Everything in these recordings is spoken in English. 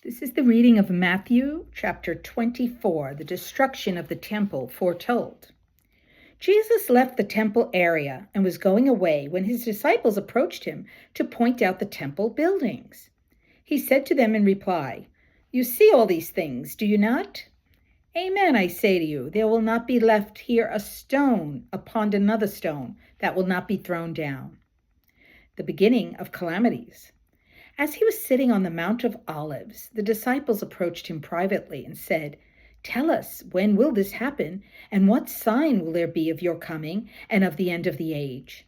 This is the reading of Matthew Chapter 24, the destruction of the temple foretold. Jesus left the temple area and was going away when his disciples approached him to point out the temple buildings. He said to them in reply, "You see all these things, do you not? Amen, I say to you, there will not be left here a stone upon another stone that will not be thrown down." The beginning of calamities. As he was sitting on the Mount of Olives, the disciples approached him privately and said, "Tell us, when will this happen, and what sign will there be of your coming and of the end of the age?"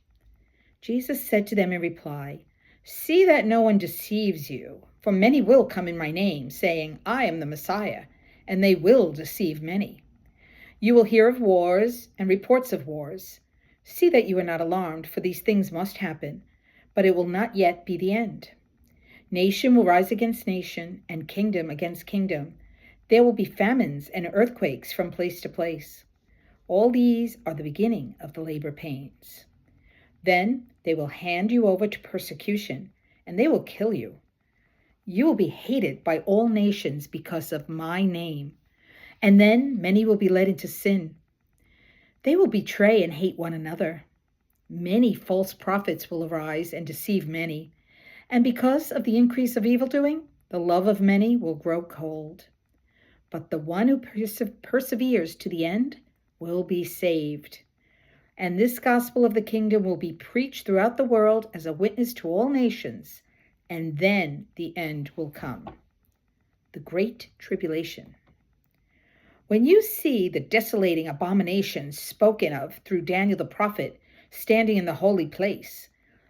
Jesus said to them in reply, "See that no one deceives you, for many will come in my name, saying, 'I am the Messiah,' and they will deceive many. You will hear of wars and reports of wars. See that you are not alarmed, for these things must happen, but it will not yet be the end. Nation will rise against nation, and kingdom against kingdom. There will be famines and earthquakes from place to place. All these are the beginning of the labor pains. Then they will hand you over to persecution, and they will kill you. You will be hated by all nations because of my name, and then many will be led into sin. They will betray and hate one another. Many false prophets will arise and deceive many. And because of the increase of evildoing, the love of many will grow cold. But the one who perseveres to the end will be saved. And this gospel of the kingdom will be preached throughout the world as a witness to all nations, and then the end will come. The Great Tribulation. When you see the desolating abominations spoken of through Daniel the prophet standing in the holy place,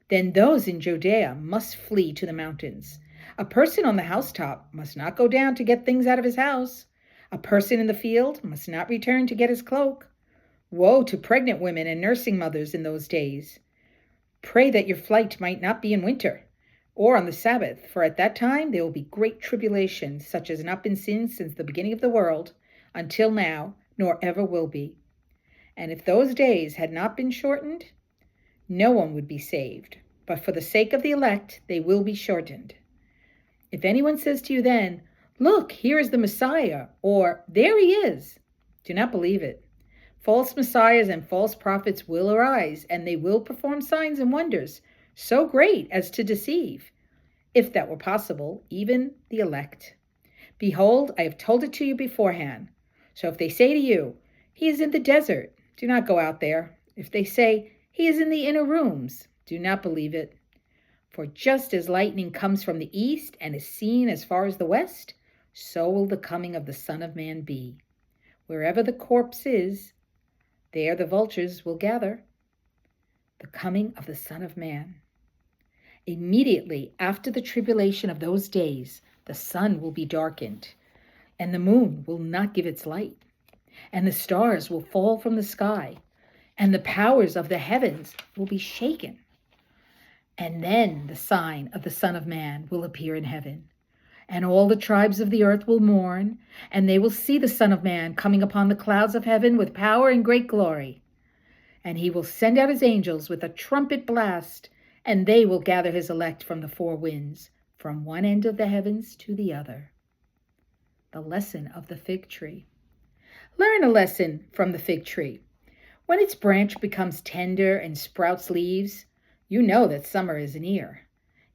then those in Judea must flee to the mountains. A person on the housetop must not go down to get things out of his house. A person in the field must not return to get his cloak. Woe to pregnant women and nursing mothers in those days. Pray that your flight might not be in winter or on the Sabbath, for at that time there will be great tribulation, such as has not been seen since the beginning of the world until now, nor ever will be. And if those days had not been shortened, no one would be saved, but for the sake of the elect, they will be shortened. If anyone says to you then, 'Look, here is the Messiah,' or 'There he is,' do not believe it. False messiahs and false prophets will arise, and they will perform signs and wonders so great as to deceive, if that were possible, even the elect. Behold, I have told it to you beforehand. So if they say to you, 'He is in the desert,' do not go out there. If they say, 'He is in the inner rooms,' do not believe it. For just as lightning comes from the east and is seen as far as the west, so will the coming of the Son of Man be. Wherever the corpse is, there the vultures will gather." The coming of the Son of Man. Immediately after the tribulation of those days, the sun will be darkened, and the moon will not give its light, and the stars will fall from the sky, and the powers of the heavens will be shaken. And then the sign of the Son of Man will appear in heaven, and all the tribes of the earth will mourn, and they will see the Son of Man coming upon the clouds of heaven with power and great glory. And he will send out his angels with a trumpet blast, and they will gather his elect from the four winds, from one end of the heavens to the other. The lesson of the fig tree. Learn a lesson from the fig tree. When its branch becomes tender and sprouts leaves, you know that summer is near.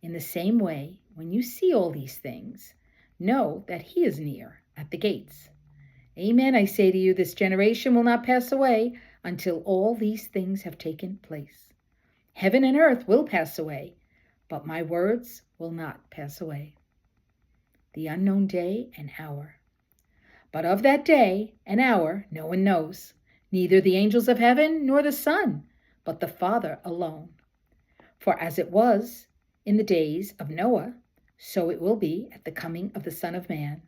In the same way, when you see all these things, know that he is near at the gates. Amen, I say to you, this generation will not pass away until all these things have taken place. Heaven and earth will pass away, but my words will not pass away. The unknown day and hour. But of that day and hour no one knows, neither the angels of heaven nor the Son, but the Father alone. For as it was in the days of Noah, so it will be at the coming of the Son of Man.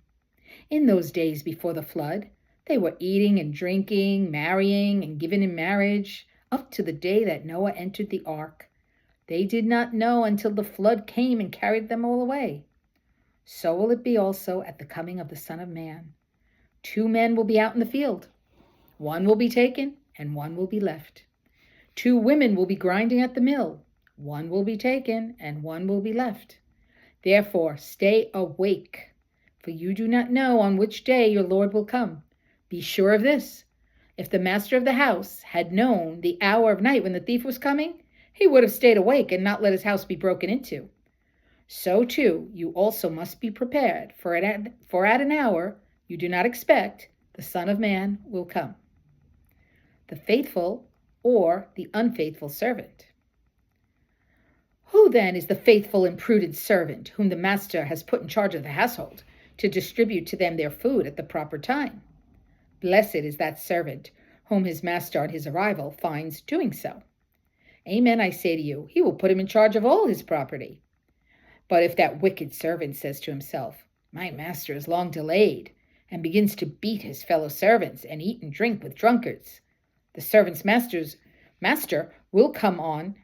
In those days before the flood, they were eating and drinking, marrying and giving in marriage, up to the day that Noah entered the ark. They did not know until the flood came and carried them all away. So will it be also at the coming of the Son of Man. 2 men will be out in the field. One will be taken and one will be left. 2 women will be grinding at the mill. One will be taken and one will be left. Therefore, stay awake, for you do not know on which day your Lord will come. Be sure of this. If the master of the house had known the hour of night when the thief was coming, he would have stayed awake and not let his house be broken into. So too, you also must be prepared, for at an hour you do not expect, the Son of Man will come. The faithful or the unfaithful servant. Who then is the faithful and prudent servant whom the master has put in charge of the household to distribute to them their food at the proper time? Blessed is that servant whom his master on his arrival finds doing so. Amen, I say to you, he will put him in charge of all his property. But if that wicked servant says to himself, my master is long delayed, and begins to beat his fellow servants and eat and drink with drunkards, the servant's master will come on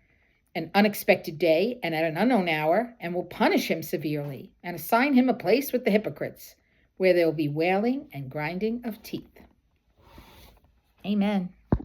an unexpected day and at an unknown hour, and will punish him severely and assign him a place with the hypocrites, where there will be wailing and grinding of teeth. Amen.